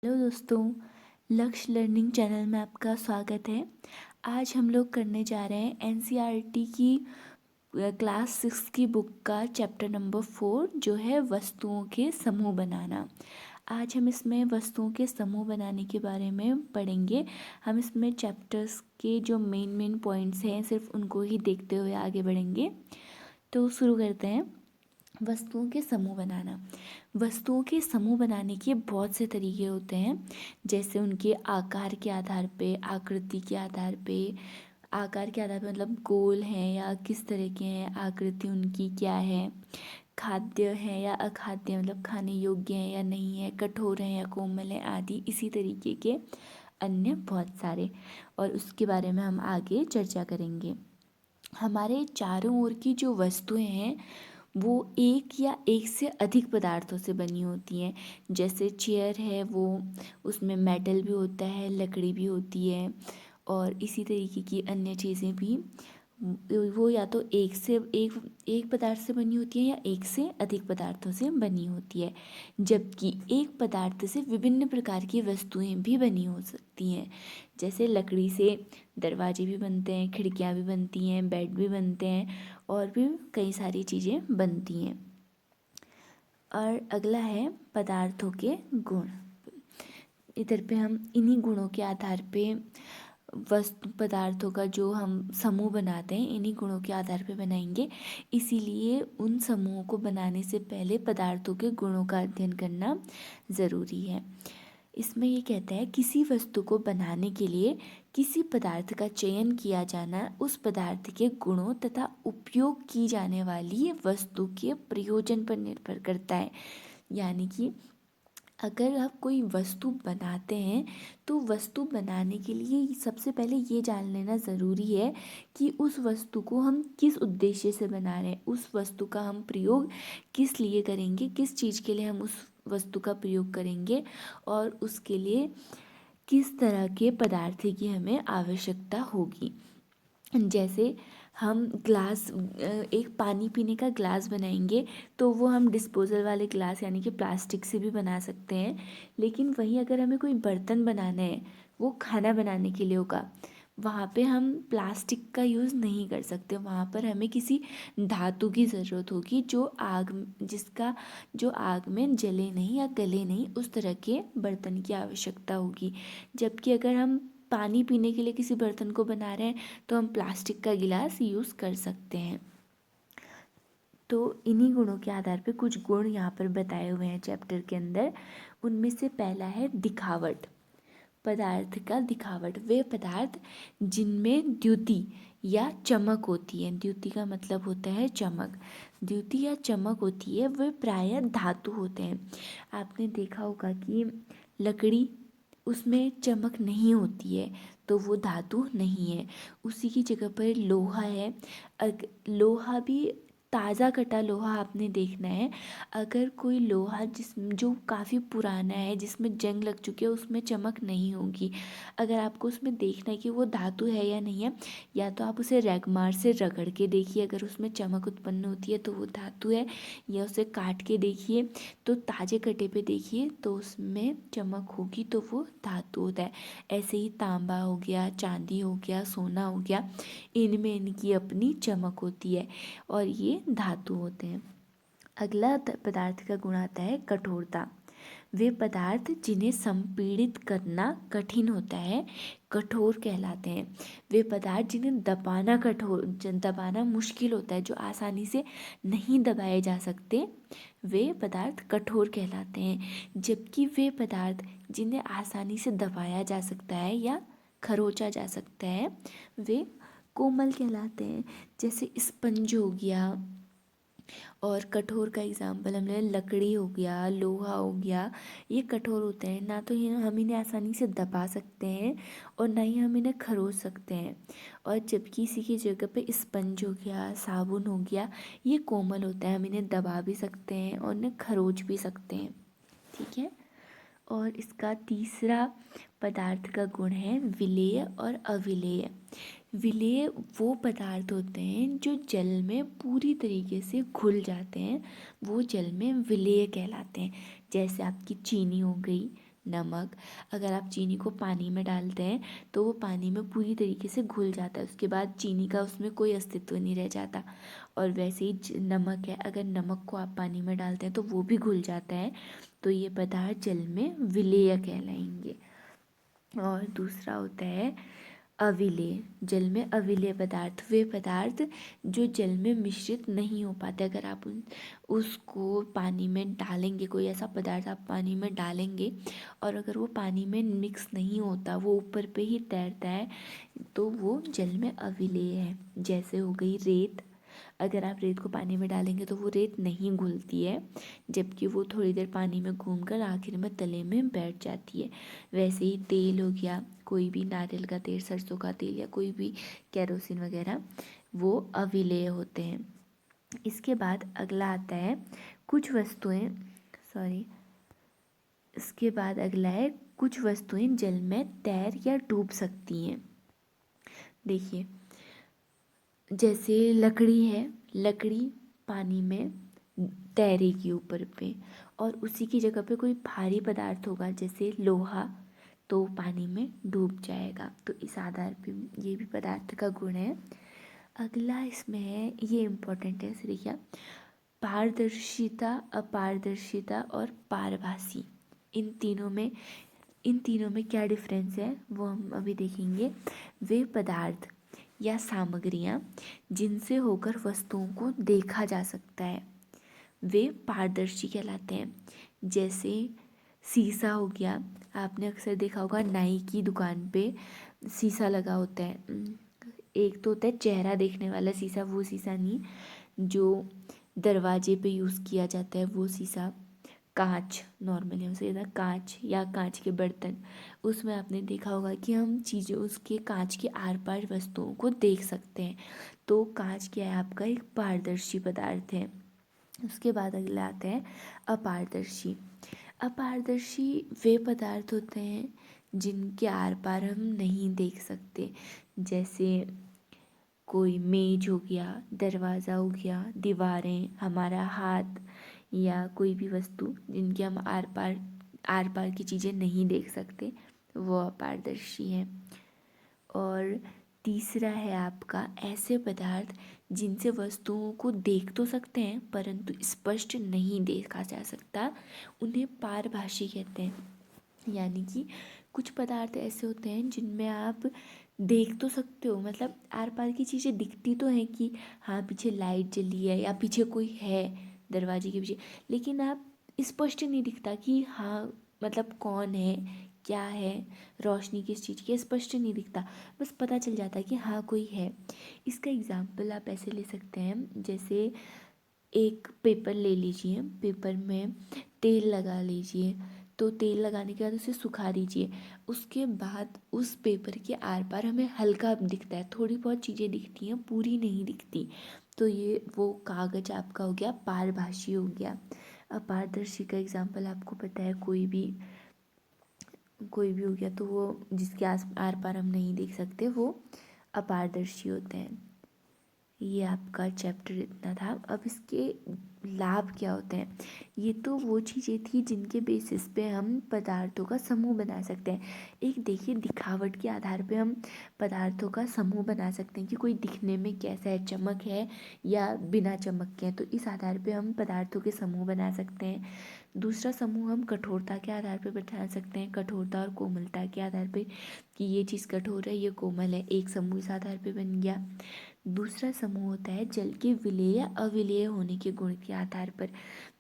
Hello दोस्तों, लक्ष्य learning channel में आपका स्वागत है। आज हम लोग करने जा रहे हैं एनसीईआरटी की क्लास 6 की बुक का चैप्टर नंबर 4 जो है वस्तुओं के समूह बनाना। आज हम इसमें वस्तुओं के समूह बनाने के बारे में पढ़ेंगे। हम इसमें चैप्टर्स के जो मेन पॉइंट्स हैं सिर्फ उनको ही देखते हुए आगे बढ़ेंगे। तो शुरू करते हैं। वस्तुओं के समूह बनाना। वस्तुओं के समूह बनाने के बहुत से तरीके होते हैं, जैसे उनके आकार के आधार पे, आकृति के आधार पे। आकार के आधार पे मतलब गोल हैं या किस तरह के हैं, आकृति उनकी क्या है, खाद्य है या अखाद्य मतलब खाने योग्य है या नहीं है, कठोर है या कोमल है आदि। इसी तरीके के अन्य बहुत सारे, और उसके बारे में हम आगे चर्चा करेंगे। हमारे चारों ओर की जो वस्तुएं हैं वो एक या एक से अधिक पदार्थों से बनी होती हैं। जैसे चेयर है, वो उसमें मेटल भी होता है, लकड़ी भी होती है, और इसी तरीके की अन्य चीज़ें भी। वो या तो एक पदार्थ से बनी होती है या एक से अधिक पदार्थों से बनी होती है। जबकि एक पदार्थ से विभिन्न प्रकार की वस्तुएं भी बनी हो सकती हैं। जैसे लकड़ी से दरवाजे भी बनते हैं, खिड़कियाँ भी बनती हैं, बेड भी बनते हैं, और भी कई सारी चीज़ें बनती हैं। और अगला है पदार्थों के गुण। इधर पे हम इन्हीं गुणों के आधार पे वस्तु पदार्थों का जो हम समूह बनाते हैं इन्हीं गुणों के आधार पे बनाएंगे। इसीलिए उन समूहों को बनाने से पहले पदार्थों के गुणों का अध्ययन करना ज़रूरी है। इसमें ये कहता है किसी वस्तु को बनाने के लिए किसी पदार्थ का चयन किया जाना उस पदार्थ के गुणों तथा उपयोग की जाने वाली वस्तु के प्रयोजन पर निर्भर करता है। यानी कि अगर आप कोई वस्तु बनाते हैं तो वस्तु बनाने के लिए सबसे पहले ये जान लेना ज़रूरी है कि उस वस्तु को हम किस उद्देश्य से बना रहे हैं, उस वस्तु का हम प्रयोग किस लिए करेंगे, किस चीज़ के लिए हम उस वस्तु का प्रयोग करेंगे, और उसके लिए किस तरह के पदार्थ की हमें आवश्यकता होगी। जैसे हम ग्लास, एक पानी पीने का ग्लास बनाएंगे तो वो हम डिस्पोजल वाले ग्लास यानी कि प्लास्टिक से भी बना सकते हैं। लेकिन वहीं अगर हमें कोई बर्तन बनाना है, वो खाना बनाने के लिए होगा, वहाँ पे हम प्लास्टिक का यूज़ नहीं कर सकते। वहाँ पर हमें किसी धातु की ज़रूरत होगी जो आग में जले नहीं या गले नहीं, उस तरह के बर्तन की आवश्यकता होगी। जबकि अगर हम पानी पीने के लिए किसी बर्तन को बना रहे हैं तो हम प्लास्टिक का गिलास यूज़ कर सकते हैं। तो इन्हीं गुणों के आधार पे कुछ गुण यहाँ पर बताए हुए हैं चैप्टर के अंदर। उनमें से पहला है दिखावट। पदार्थ का दिखावट, वे पदार्थ जिनमें द्युति या चमक होती है। द्युति का मतलब होता है चमक। द्युति या चमक होती है, वे प्रायः धातु होते हैं। आपने देखा होगा कि लकड़ी, उसमें चमक नहीं होती है तो वो धातु नहीं है। उसी की जगह पर लोहा है। लोहा भी ताज़ा कटा लोहा आपने देखना है। अगर कोई लोहा जो काफ़ी पुराना है, जिसमें जंग लग चुकी है, उसमें चमक नहीं होगी। अगर आपको उसमें देखना है कि वो धातु है या नहीं है, या तो आप उसे रैगमार से रगड़ के देखिए, अगर उसमें चमक उत्पन्न होती है तो वो धातु है, या उसे काट के देखिए, तो ताजे कटे पे देखिए तो उसमें चमक होगी तो वो धातु होता है। ऐसे ही तांबा हो गया, चांदी हो गया, सोना हो गया, इनमें इनकी अपनी चमक होती है और ये धातु होते हैं। अगला पदार्थ का गुण आता है कठोरता। वे पदार्थ जिन्हें संपीड़ित करना कठिन होता है कठोर कहलाते हैं। वे पदार्थ जिन्हें दबाना मुश्किल होता है, जो आसानी से नहीं दबाए जा सकते, वे पदार्थ कठोर कहलाते हैं। जबकि वे पदार्थ जिन्हें आसानी से दबाया जा सकता है या खरोचा जा सकता है, वे कोमल कहलाते हैं। जैसे स्पंज हो गया, और कठोर का एग्जाम्पल हमने लकड़ी हो गया, लोहा हो गया, ये कठोर होते हैं। ना तो हम इन्हें आसानी से दबा सकते हैं और ना ही हम इन्हें खरोच सकते हैं। और जबकि इसी की जगह पे स्पंज हो गया, साबुन हो गया, ये कोमल होता है, हम इन्हें दबा भी सकते हैं और इन्हें खरोच भी सकते हैं। ठीक है। और इसका तीसरा पदार्थ का गुण है विलेय और अविलेय। विलेय वो पदार्थ होते हैं जो जल में पूरी तरीके से घुल जाते हैं, वो जल में विलेय कहलाते हैं। जैसे आपकी चीनी हो गई, नमक। अगर आप चीनी को पानी में डालते हैं तो वो पानी में पूरी तरीके से घुल जाता है, उसके बाद चीनी का उसमें कोई अस्तित्व नहीं रह जाता। और वैसे ही नमक है, अगर नमक को आप पानी में डालते हैं तो वो भी घुल जाता है, तो ये पदार्थ जल में विलेय कहलाएंगे। और दूसरा होता है अविलेय। जल में अविलेय पदार्थ, वे पदार्थ जो जल में मिश्रित नहीं हो पाते। अगर आप उसको पानी में डालेंगे, कोई ऐसा पदार्थ आप पानी में डालेंगे और अगर वो पानी में मिक्स नहीं होता, वो ऊपर पे ही तैरता है, तो वो जल में अविलेय है। जैसे हो गई रेत। अगर आप रेत को पानी में डालेंगे तो वो रेत नहीं घुलती है, जबकि वो थोड़ी देर पानी में घूमकर आखिर में तले में बैठ जाती है। वैसे ही तेल हो गया, कोई भी नारियल का तेल, सरसों का तेल या कोई भी केरोसिन वगैरह, वो अविलेय होते हैं। इसके बाद अगला आता है कुछ वस्तुएं, सॉरी, इसके बाद अगला है कुछ वस्तुएं जल में तैर या डूब सकती हैं। देखिए, जैसे लकड़ी है, लकड़ी पानी में तैरेगी ऊपर पे, और उसी की जगह पे कोई भारी पदार्थ होगा जैसे लोहा, तो पानी में डूब जाएगा। तो इस आधार पे ये भी पदार्थ का गुण है। अगला इसमें है, ये इम्पोर्टेंट है, इसे देखिए, पारदर्शिता, अपारदर्शिता और पारभासी। इन तीनों में क्या डिफरेंस है वो हम अभी देखेंगे। वे पदार्थ या सामग्रियाँ जिनसे होकर वस्तुओं को देखा जा सकता है, वे पारदर्शी कहलाते हैं। जैसे शीशा हो गया, आपने अक्सर देखा होगा नाई की दुकान पे शीशा लगा होता है। एक तो होता है चेहरा देखने वाला शीशा, वो शीशा नहीं, जो दरवाजे पे यूज़ किया जाता है वो शीशा। कांच, नॉर्मली हमसे कहते हैं कांच या कांच के बर्तन, उसमें आपने देखा होगा कि हम चीज़ें उसके कांच के आर पार वस्तुओं को देख सकते हैं। तो कांच क्या है, आपका एक पारदर्शी पदार्थ है। उसके बाद अगला आता है अपारदर्शी। अपारदर्शी वे पदार्थ होते हैं जिनके आर पार हम नहीं देख सकते। जैसे कोई मेज हो गया, दरवाज़ा हो गया, दीवारें, हमारा हाथ, या कोई भी वस्तु जिनके हम आर पार की चीज़ें नहीं देख सकते, वो अपारदर्शी हैं। और तीसरा है आपका ऐसे पदार्थ जिनसे वस्तुओं को देख तो सकते हैं परंतु स्पष्ट नहीं देखा जा सकता, उन्हें पारभाषी कहते हैं। यानी कि कुछ पदार्थ ऐसे होते हैं जिनमें आप देख तो सकते हो, मतलब आर पार की चीज़ें दिखती तो हैं कि हाँ पीछे लाइट जली है या पीछे कोई है दरवाजे के पीछे, लेकिन आप स्पष्ट नहीं दिखता कि हाँ मतलब कौन है, क्या है, रोशनी किस चीज़ की है, स्पष्ट नहीं दिखता, बस पता चल जाता है कि हाँ कोई है। इसका एग्जाम्पल आप ऐसे ले सकते हैं, जैसे एक पेपर ले लीजिए, पेपर में तेल लगा लीजिए, तो तेल लगाने के बाद उसे सुखा दीजिए, उसके बाद उस पेपर के आर पार हमें हल्का दिखता है, थोड़ी बहुत चीज़ें दिखती हैं, पूरी नहीं दिखती। तो ये वो कागज़ आपका हो गया पारभाषी हो गया। अपारदर्शी का एग्जाम्पल आपको पता है, कोई भी हो गया, तो वो जिसके आर पार हम नहीं देख सकते वो अपारदर्शी होते हैं। ये आपका चैप्टर इतना था। अब इसके लाभ क्या होते हैं, ये तो वो चीज़ें थी जिनके बेसिस पे हम पदार्थों का समूह बना सकते हैं। एक देखिए, दिखावट के आधार पे हम पदार्थों का समूह बना सकते हैं कि कोई दिखने में कैसा है, चमक है या बिना चमक के है, तो इस आधार पे हम पदार्थों के समूह बना सकते हैं। दूसरा समूह हम कठोरता के आधार पे बना सकते हैं, कठोरता और कोमलता के आधार पे कि ये चीज़ कठोर है, ये कोमल है, एक समूह इस आधार पे बन गया। दूसरा समूह होता है जल के विलेय या अविलेय होने के गुण के आधार पर।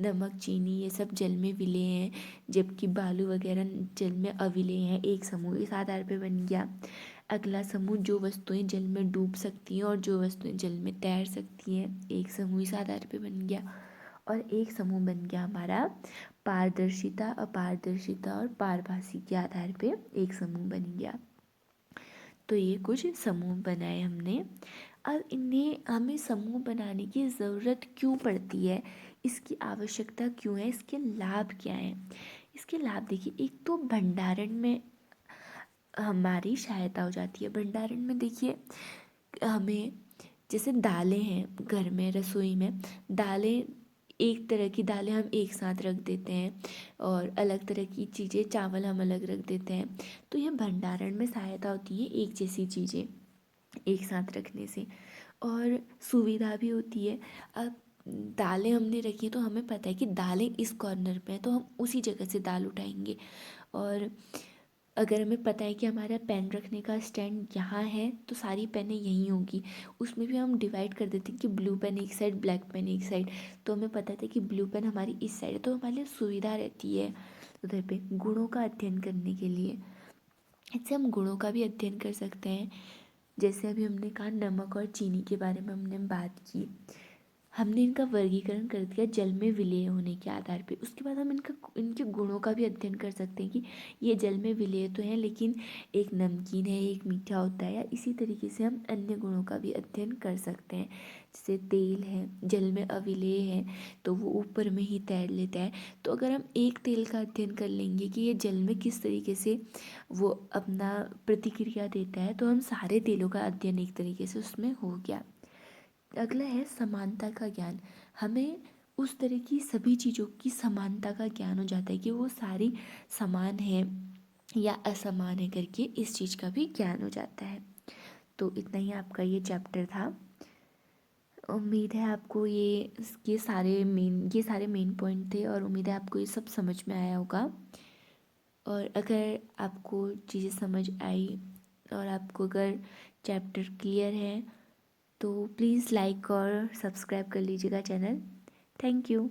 नमक, चीनी ये सब जल में विलेय हैं, जबकि बालू वगैरह जल में अविलेय हैं, एक समूह इस आधार पे बन गया। अगला समूह जो वस्तुएं जल में डूब सकती हैं और जो वस्तुएं जल में तैर सकती हैं, एक समूह इस आधार पे बन गया। और एक समूह बन गया हमारा पारदर्शिता, अपारदर्शिता और पारभासी के आधार पे एक समूह बन गया। तो ये कुछ समूह बनाए हमने। अब इन्हें हमें समूह बनाने की ज़रूरत क्यों पड़ती है, इसकी आवश्यकता क्यों है, इसके लाभ क्या हैं। इसके लाभ देखिए, एक तो भंडारण में हमारी सहायता हो जाती है। भंडारण में देखिए, हमें जैसे दालें हैं घर में, रसोई में दालें एक तरह की दालें हम एक साथ रख देते हैं और अलग तरह की चीज़ें चावल हम अलग रख देते हैं। तो यह भंडारण में सहायता होती है एक जैसी चीज़ें एक साथ रखने से, और सुविधा भी होती है। अब दालें हमने रखी तो हमें पता है कि दालें इस कॉर्नर पे हैं तो हम उसी जगह से दाल उठाएंगे। और अगर हमें पता है कि हमारा पेन रखने का स्टैंड यहाँ है तो सारी पेनें यहीं होंगी। उसमें भी हम डिवाइड कर देते हैं कि ब्लू पेन एक साइड, ब्लैक पेन एक साइड। तो हमें पता था कि ब्लू पेन हमारी इस साइड है, तो हमारे लिए सुविधा रहती है उधर पे गुणों का अध्ययन करने के लिए। इससे हम गुणों का भी अध्ययन कर सकते हैं। जैसे अभी हमने कहा नमक और चीनी के बारे में हमने बात की, हमने इनका वर्गीकरण कर दिया जल में विलेय होने के आधार पे। उसके बाद हम इनके गुणों का भी अध्ययन कर सकते हैं कि ये जल में विलेय तो हैं लेकिन एक नमकीन है, एक मीठा होता है, या इसी तरीके से हम अन्य गुणों का भी अध्ययन कर सकते हैं। जैसे तेल है, जल में अविलेय है तो वो ऊपर में ही तैर लेता है। तो अगर हम एक तेल का अध्ययन कर लेंगे कि ये जल में किस तरीके से वो अपना प्रतिक्रिया देता है, तो हम सारे तेलों का अध्ययन एक तरीके से उसमें हो गया। अगला है समानता का ज्ञान। हमें उस तरह की सभी चीज़ों की समानता का ज्ञान हो जाता है कि वो सारी समान है या असमान है करके इस चीज़ का भी ज्ञान हो जाता है। तो इतना ही आपका ये चैप्टर था। उम्मीद है आपको ये सारे मेन पॉइंट थे और उम्मीद है आपको ये सब समझ में आया होगा। और अगर आपको चीज़ें समझ आई और आपको अगर चैप्टर क्लियर है तो प्लीज़ लाइक और सब्सक्राइब कर लीजिएगा चैनल। Thank you.